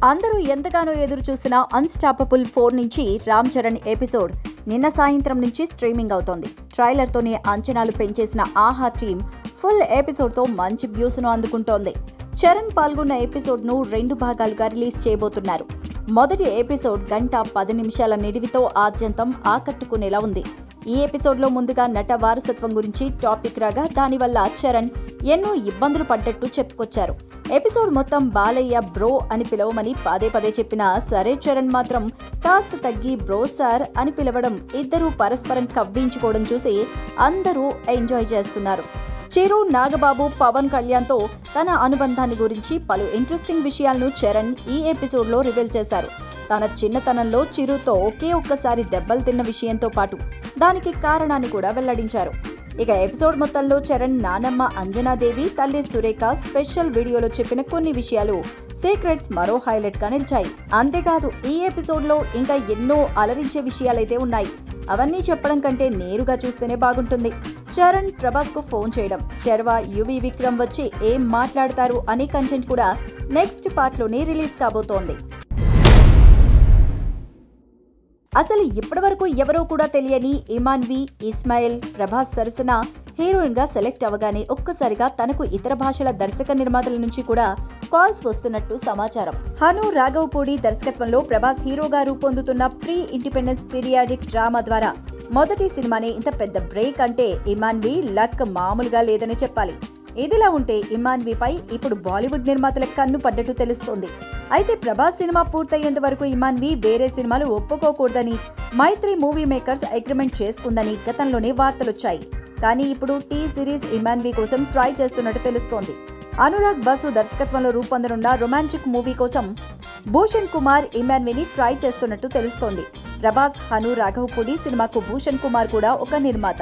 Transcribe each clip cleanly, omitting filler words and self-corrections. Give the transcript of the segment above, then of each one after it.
అందరూ ఎంతగానో ఎదురు చూసిన అన్స్టాపబుల్ 4 నుంచి రామ్ చరణ్ ఎపిసోడ్ నిన్న సాయంత్రం నుంచి స్ట్రీమింగ్ అవుతోంది. ట్రైలర్తోనే అంచనాలు పెంచేసిన ఆహా టీమ్ ఫుల్ ఎపిసోడ్తో మంచి వ్యూస్ను అందుకుంటోంది. చరణ్ పాల్గొన్న ఎపిసోడ్ను 2 భాగాలుగా రిలీజ్ చేయబోతున్నారు. మొదటి ఎపిసోడ్ 1:10 నిమిషాల నిడివితో ఆద్యంతం ఆకట్టుకునేలా ఉంది. ఈ ఎపిసోడ్లో ముందుగా నట వారసత్వం గురించి టాపిక్ రాగా దానివల్ల చరణ్ ఎన్నో ఇబ్బందులు పడ్డట్టు చెప్పుకొచ్చారు. ఎపిసోడ్ మొత్తం బాలయ్య బ్రో అని పిలవమని పదే చెప్పినా సరే చరణ్ మాత్రం కాస్త తగ్గి బ్రో సార్ అని పిలవడం, ఇద్దరూ పరస్పరం కవ్వించుకోవడం చూసి అందరూ ఎంజాయ్ చేస్తున్నారు. చిరు, నాగబాబు, పవన్ కళ్యాణ్తో తన అనుబంధాన్ని గురించి పలు ఇంట్రెస్టింగ్ విషయాలను చరణ్ ఈ ఎపిసోడ్లో రివీల్ చేశారు. తన చిన్నతనంలో చిరుతో ఒక్కసారి దెబ్బలు తిన్న విషయంతో పాటు దానికి కారణాన్ని కూడా వెల్లడించారు. ఇక ఎపిసోడ్ మొత్తంలో చరణ్ నానమ్మ అంజనాదేవి, తల్లి సురేఖ స్పెషల్ వీడియోలో చెప్పిన కొన్ని విషయాలు సీక్రెట్స్ మరో హైలైట్ గా నిలిచాయి. అంతేకాదు ఈ ఎపిసోడ్లో ఇంకా ఎన్నో అలరించే విషయాలైతే ఉన్నాయి. అవన్నీ చెప్పడం కంటే నేరుగా చూస్తేనే బాగుంటుంది. చరణ్ ప్రభాస్ కు ఫోన్ చేయడం, శర్వా, యువి విక్రమ్ వచ్చి ఏం మాట్లాడతారు అనే కంటెంట్ కూడా నెక్స్ట్ పార్ట్ లోనే రిలీజ్ కాబోతోంది. అసలు ఇప్పటివరకు ఎవరో కూడా తెలియని ఇమాన్వి ఇస్మాయిల్ ప్రభాస్ సరసన హీరోయిన్ గా సెలెక్ట్ అవగానే ఒక్కసారిగా తనకు ఇతర భాషల దర్శక నిర్మాతల నుంచి కూడా కాల్స్ వస్తున్నట్టు సమాచారం. హను రాఘవపూడి దర్శకత్వంలో ప్రభాస్ హీరోగా రూపొందుతున్న ప్రీ ఇండిపెండెన్స్ పీరియాడిక్ డ్రామా ద్వారా మొదటి సినిమానే ఇంత పెద్ద బ్రేక్ అంటే ఇమాన్వి లక్ మామూలుగా లేదని చెప్పాలి. ఇదిలా ఉంటే ఇమాన్విపై ఇప్పుడు బాలీవుడ్ నిర్మాతల కన్ను పడ్డట్టు తెలుస్తోంది. అయితే ప్రభాస్ సినిమా పూర్తయ్యేంత వరకు ఇమాన్వి వేరే సినిమాలు ఒప్పుకోకూడదని మైత్రి మూవీ మేకర్స్ అగ్రిమెంట్ చేసుకుందని గతంలోనే వార్తలొచ్చాయి. కానీ ఇప్పుడు టీ సిరీస్ ఇమాన్వి కోసం ట్రై చేస్తున్నట్టు తెలుస్తోంది. అనురాగ్ బసు దర్శకత్వంలో రూపొందనున్న రొమాంటిక్ మూవీ కోసం భూషణ్ కుమార్ ఇమాన్విని ట్రై చేస్తున్నట్టు తెలుస్తోంది. ప్రభాస్, హను రాఘవపూడి సినిమాకు భూషణ్ కుమార్ కూడా ఒక నిర్మాత.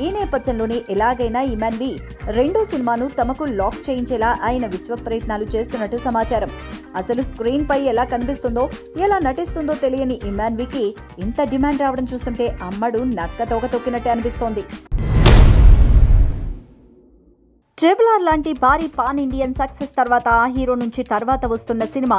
ఈ నేపథ్యంలోనే ఎలాగైనా ఇమాన్వి రెండో సినిమాను తమకు లాక్ చేయించేలా ఆయన విశ్వ ప్రయత్నాలు చేస్తున్నట్టు సమాచారం. అసలు స్క్రీన్ పై ఎలా కనిపిస్తుందో, ఎలా నటిస్తుందో తెలియని ఇమాన్వికి ఇంత డిమాండ్ రావడం చూస్తుంటే అమ్మడు నక్క తోక తొక్కినట్టే అనిపిస్తోంది. RRR లాంటి భారీ పాన్ ఇండియన్ సక్సెస్ తర్వాత ఆ హీరో నుంచి తర్వాత వస్తున్న సినిమా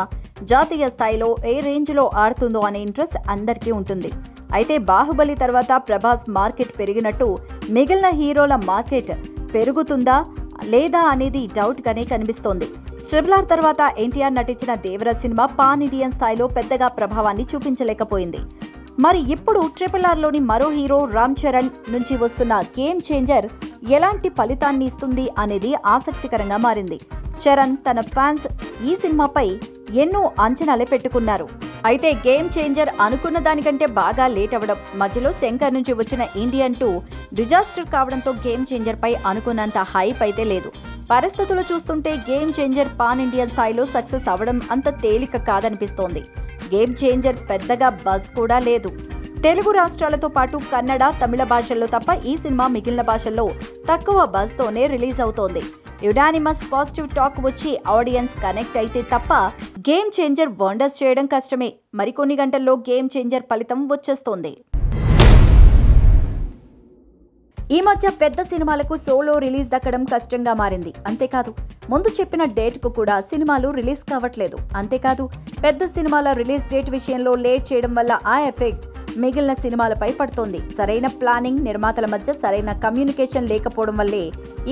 జాతీయ స్థాయిలో ఏ రేంజ్లో ఆడుతుందో అనే ఇంట్రెస్ట్ అందరికీ ఉంటుంది. అయితే బాహుబలి తర్వాత ప్రభాస్ మార్కెట్ పెరిగినట్టు మిగిలిన హీరోల మార్కెట్ పెరుగుతుందా లేదా అనేది డౌట్ గానే కనిపిస్తోంది. RRR తర్వాత ఎన్టీఆర్ నటించిన దేవరాజ్ సినిమా పాన్ ఇండియన్ స్థాయిలో పెద్దగా ప్రభావాన్ని చూపించలేకపోయింది. మరి ఇప్పుడు RRR లోని మరో హీరో రామ్ చరణ్ నుంచి వస్తున్న గేమ్ చేంజర్ ఎలాంటి ఫలితాన్ని ఇస్తుంది అనేది ఆసక్తికరంగా మారింది. చరణ్ తన ఫ్యాన్స్ ఈ సినిమాపై ఎన్నో అంచనాలే పెట్టుకున్నారు. అయితే గేమ్ చేంజర్ అనుకున్న దానికంటే బాగా లేట్ అవ్వడం, మధ్యలో శంకర్ నుంచి వచ్చిన ఇండియన్ 2 డిజాస్టర్ కావడంతో గేమ్ చేంజర్ పై అనుకున్నంత హైప్ అయితే లేదు. పరిస్థితులు చూస్తుంటే గేమ్ చేంజర్ పాన్ ఇండియన్ స్థాయిలో సక్సెస్ అవ్వడం అంత తేలిక కాదనిపిస్తోంది. గేమ్ చేంజర్ పెద్దగా బజ్ కూడా లేదు. తెలుగు రాష్ట్రాలతో పాటు కన్నడ, తమిళ భాషల్లో తప్ప ఈ సినిమా మిగిలిన భాషల్లో తక్కువ బజ్ తోనే రిలీజ్ అవుతోంది. యునానిమస్ పాజిటివ్ టాక్ వచ్చి ఆడియన్స్ కనెక్ట్ అయితే తప్ప గేమ్ చేంజర్ వండర్స్ చేయడం కష్టమే. మరికొన్ని గంటల్లో గేమ్ చేంజర్ ఫలితం వచ్చేస్తోంది. ఈ మధ్య పెద్ద సినిమాలకు సోలో రిలీజ్ దక్కడం కష్టంగా మారింది. అంతేకాదు ముందు చెప్పిన డేట్కు కూడా సినిమాలు రిలీజ్ కావట్లేదు. అంతేకాదు పెద్ద సినిమాల రిలీజ్ డేట్ విషయంలో లేట్ చేయడం వల్ల ఆ ఎఫెక్ట్ మిగిలిన సినిమాలపై పడుతోంది. సరైన ప్లానింగ్, నిర్మాతల మధ్య సరైన కమ్యూనికేషన్ లేకపోవడం వల్లే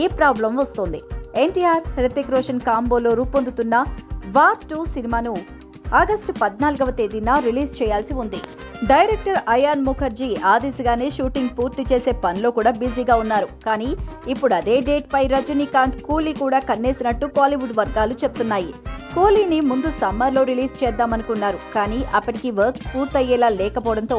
ఈ ప్రాబ్లం వస్తోంది. ఎన్టీఆర్, హృతిక్ రోషన్ కాంబోలో రూపొందుతున్న వార్ 2 సినిమాను ఆగస్టు 14వ తేదీన రిలీజ్ చేయాల్సి ఉంది. డైరెక్టర్ అయాన్ ముఖర్జీ ఆ దిశగానే షూటింగ్ పూర్తి చేసే పనిలో కూడా బిజీగా ఉన్నారు. కానీ ఇప్పుడు అదే డేట్ పై రజనీకాంత్, కూలీ కూడా కన్నేసినట్టు బాలీవుడ్ వర్గాలు చెప్తున్నాయి. కూలీని ముందు సమ్మర్లో రిలీజ్ చేద్దామనుకున్నారు. కానీ అప్పటికి వర్క్స్ పూర్తయ్యేలా లేకపోవడంతో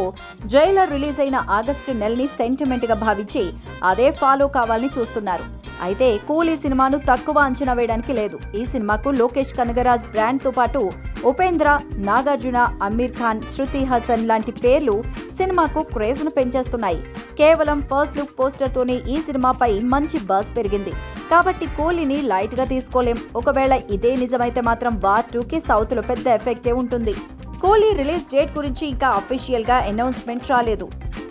జైలర్ రిలీజ్ అయిన ఆగస్టు నెలని సెంటిమెంట్ గా భావించి అదే ఫాలో కావాలని చూస్తున్నారు. అయితే కూలీ సినిమాను తక్కువ అంచనా వేయడానికి లేదు. ఈ సినిమాకు లోకేష్ కనగరాజ్ బ్రాండ్ తో పాటు ఉపేంద్ర, నాగార్జున, అమీర్ ఖాన్, శృతి హాసన్ లాంటి పేర్లు సినిమాకు క్రేజ్ ను పెంచేస్తున్నాయి. కేవలం ఫస్ట్ లుక్ పోస్టర్ తోనే ఈ సినిమాపై మంచి బజ్ పెరిగింది. కాబట్టి కూలీని లైట్ గా తీసుకోలేం. ఒకవేళ ఇదే నిజమైతే మాత్రం వార్ 2కి సౌత్ లో పెద్ద ఎఫెక్టే ఉంటుంది. కూలీ రిలీజ్ డేట్ గురించి ఇంకా అఫీషియల్ గా అనౌన్స్మెంట్ రాలేదు.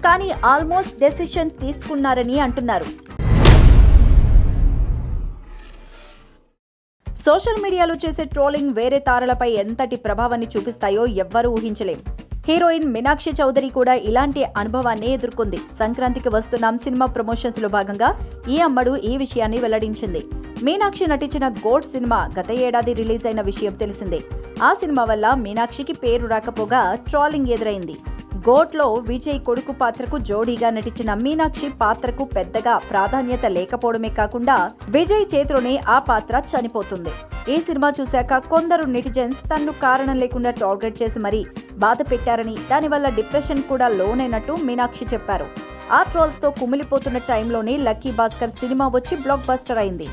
కానీ ఆల్మోస్ట్ డెసిషన్ తీసుకున్నారని అంటున్నారు. సోషల్ మీడియాలో చేసే ట్రోలింగ్ వేరే తారలపై ఎంతటి ప్రభావాన్ని చూపిస్తాయో ఎవ్వరూ ఊహించలేం. హీరోయిన్ మీనాక్షి చౌదరి కూడా ఇలాంటి అనుభవాన్ని ఎదుర్కొంది. సంక్రాంతికి వస్తున్నాం సినిమా ప్రమోషన్స్ లో భాగంగా ఈ అమ్మడు ఈ విషయాన్ని వెల్లడించింది. మీనాక్షి నటించిన గోట్ సినిమా గత ఏడాది రిలీజ్ అయిన విషయం తెలిసిందే. ఆ సినిమా వల్ల మీనాక్షికి పేరు రాకపోగా ట్రోలింగ్ ఎదురైంది. గోట్లో విజయ్ కొడుకు పాత్రకు జోడీగా నటించిన మీనాక్షి పాత్రకు పెద్దగా ప్రాధాన్యత లేకపోవడమే కాకుండా విజయ్ చేతిలోనే ఆ పాత్ర చనిపోతుంది. ఈ సినిమా చూశాక కొందరు నెటిజన్స్ తన్ను కారణం లేకుండా టార్గెట్ చేసి మరీ బాధ పెట్టారని, దానివల్ల డిప్రెషన్ కూడా లోనైనట్టు మీనాక్షి చెప్పారు. ఆ ట్రోల్స్ తో కుమిలిపోతున్న టైంలోనే లక్కీ భాస్కర్ సినిమా వచ్చి బ్లాక్ బస్టర్ అయింది.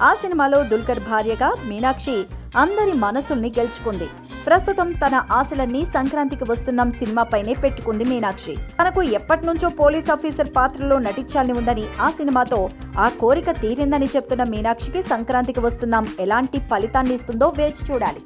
ఆ సినిమాలో దుల్కర్ భార్యగా మీనాక్షి అందరి మనసుల్ని గెలుచుకుంది. ప్రస్తుతం తన ఆశలన్నీ సంక్రాంతికి వస్తున్నాం సినిమాపైనే పెట్టుకుంది మీనాక్షి. తనకు ఎప్పటినుంచో పోలీస్ ఆఫీసర్ పాత్రలో నటించాలని ఉందని, ఆ సినిమాతో ఆ కోరిక తీరిందని చెప్తున్న మీనాక్షికి సంక్రాంతికి వస్తున్నాం ఎలాంటి ఫలితాన్ని ఇస్తుందో వేచి చూడాలి.